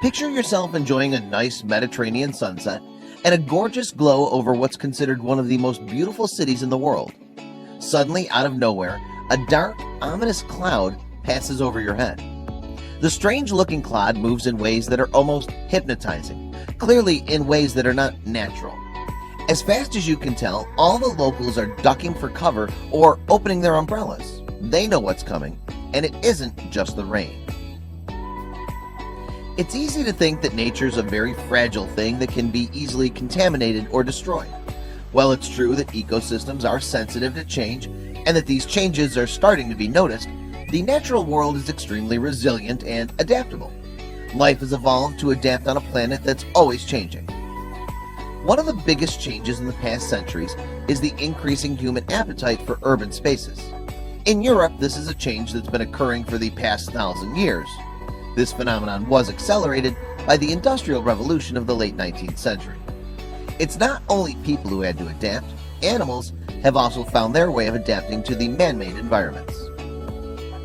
Picture yourself enjoying a nice Mediterranean sunset and a gorgeous glow over what's considered one of the most beautiful cities in the world. Suddenly, out of nowhere, a dark, ominous cloud passes over your head. The strange-looking cloud moves in ways that are almost hypnotizing, clearly in ways that are not natural. As fast as you can tell, all the locals are ducking for cover or opening their umbrellas. They know what's coming, and it isn't just the rain. It's easy to think that nature's a very fragile thing that can be easily contaminated or destroyed. While it's true that ecosystems are sensitive to change and that these changes are starting to be noticed, the natural world is extremely resilient and adaptable. Life has evolved to adapt on a planet that's always changing. One of the biggest changes in the past centuries is the increasing human appetite for urban spaces. In Europe, this is a change that's been occurring for the past 1,000 years. This phenomenon was accelerated by the Industrial Revolution of the late 19th century. It's not only people who had to adapt, animals have also found their way of adapting to the man-made environments.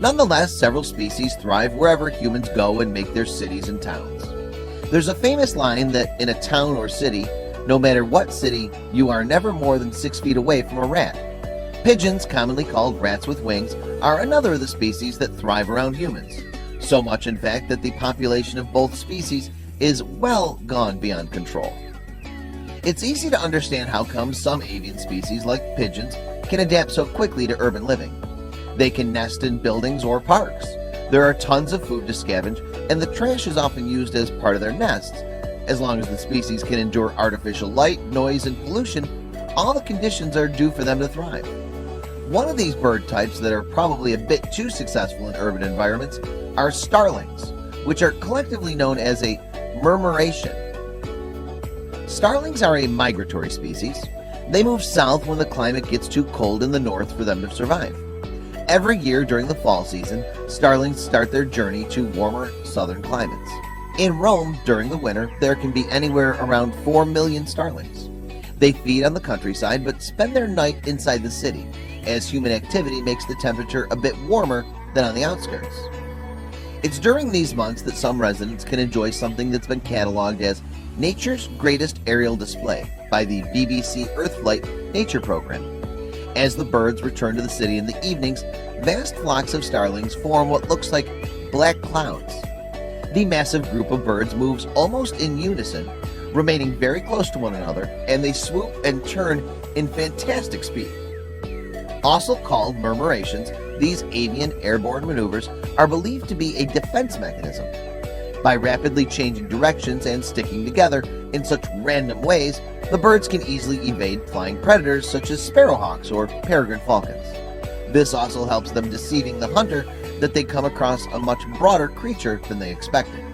Nonetheless, several species thrive wherever humans go and make their cities and towns. There's a famous line that in a town or city, no matter what city, you are never more than 6 feet away from a rat. Pigeons, commonly called rats with wings, are another of the species that thrive around humans. So much, in fact, that the population of both species is well gone beyond control. It's easy to understand how come some avian species, like pigeons, can adapt so quickly to urban living. They can nest in buildings or parks. There are tons of food to scavenge, and the trash is often used as part of their nests. As long as the species can endure artificial light, noise, and pollution, all the conditions are due for them to thrive. One of these bird types that are probably a bit too successful in urban environments are starlings, which are collectively known as a murmuration. Starlings are a migratory species. They move south when the climate gets too cold in the north for them to survive. Every year during the fall season, starlings start their journey to warmer southern climates. In Rome, during the winter, there can be anywhere around 4 million starlings. They feed on the countryside but spend their night inside the city, as human activity makes the temperature a bit warmer than on the outskirts. It's during these months that some residents can enjoy something that's been cataloged as Nature's Greatest Aerial Display by the BBC Earthflight Nature Program. As the birds return to the city in the evenings, vast flocks of starlings form what looks like black clouds. The massive group of birds moves almost in unison, remaining very close to one another, and they swoop and turn in fantastic speed. Also called murmurations, these avian airborne maneuvers are believed to be a defense mechanism. By rapidly changing directions and sticking together in such random ways, the birds can easily evade flying predators such as sparrowhawks or peregrine falcons. This also helps them deceiving the hunter that they come across a much broader creature than they expected.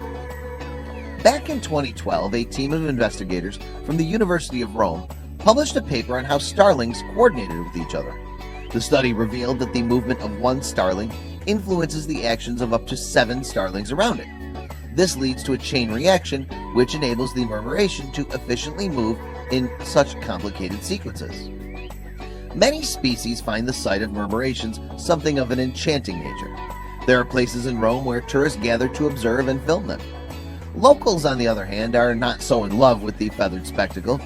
Back in 2012, a team of investigators from the University of Rome published a paper on how starlings coordinated with each other. The study revealed that the movement of one starling influences the actions of up to 7 starlings around it. This leads to a chain reaction, which enables the murmuration to efficiently move in such complicated sequences. Many species find the sight of murmurations something of an enchanting nature. There are places in Rome where tourists gather to observe and film them. Locals, on the other hand, are not so in love with the feathered spectacle.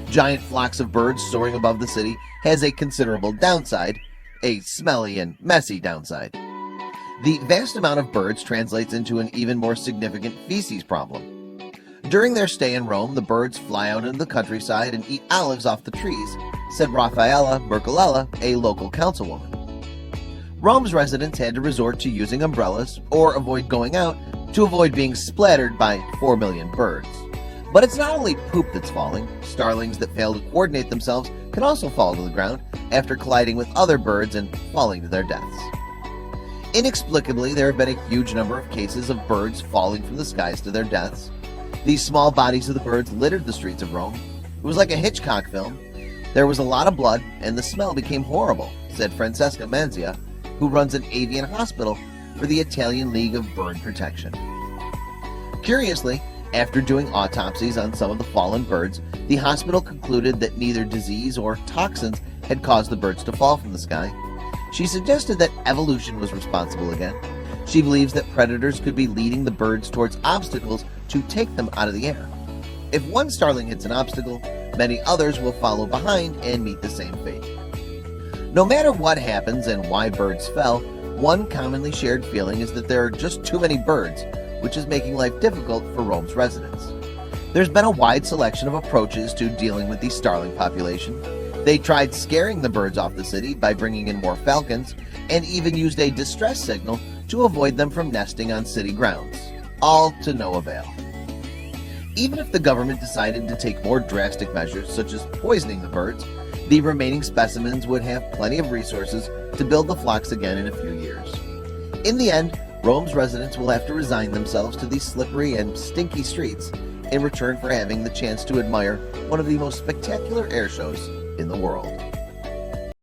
Giant flocks of birds soaring above the city has a considerable downside, a smelly and messy downside. The vast amount of birds translates into an even more significant feces problem. During their stay in Rome, the birds fly out into the countryside and eat olives off the trees, said Raffaella Mercolella, a local councilwoman. Rome's residents had to resort to using umbrellas or avoid going out to avoid being splattered by 4 million birds. But it's not only poop that's falling. Starlings that fail to coordinate themselves can also fall to the ground after colliding with other birds and falling to their deaths. Inexplicably, there have been a huge number of cases of birds falling from the skies to their deaths. These small bodies of the birds littered the streets of Rome. It was like a Hitchcock film. There was a lot of blood, and the smell became horrible, said Francesca Manzia, who runs an avian hospital for the Italian League of Bird Protection. Curiously, after doing autopsies on some of the fallen birds, the hospital concluded that neither disease or toxins had caused the birds to fall from the sky. She suggested that evolution was responsible again. She believes that predators could be leading the birds towards obstacles to take them out of the air. If one starling hits an obstacle, many others will follow behind and meet the same fate. No matter what happens and why birds fell, one commonly shared feeling is that there are just too many birds, which is making life difficult for Rome's residents. There's been a wide selection of approaches to dealing with the starling population. They tried scaring the birds off the city by bringing in more falcons, and even used a distress signal to avoid them from nesting on city grounds, all to no avail. Even if the government decided to take more drastic measures, such as poisoning the birds, the remaining specimens would have plenty of resources to build the flocks again in a few years. In the end, Rome's residents will have to resign themselves to these slippery and stinky streets in return for having the chance to admire one of the most spectacular air shows in the world.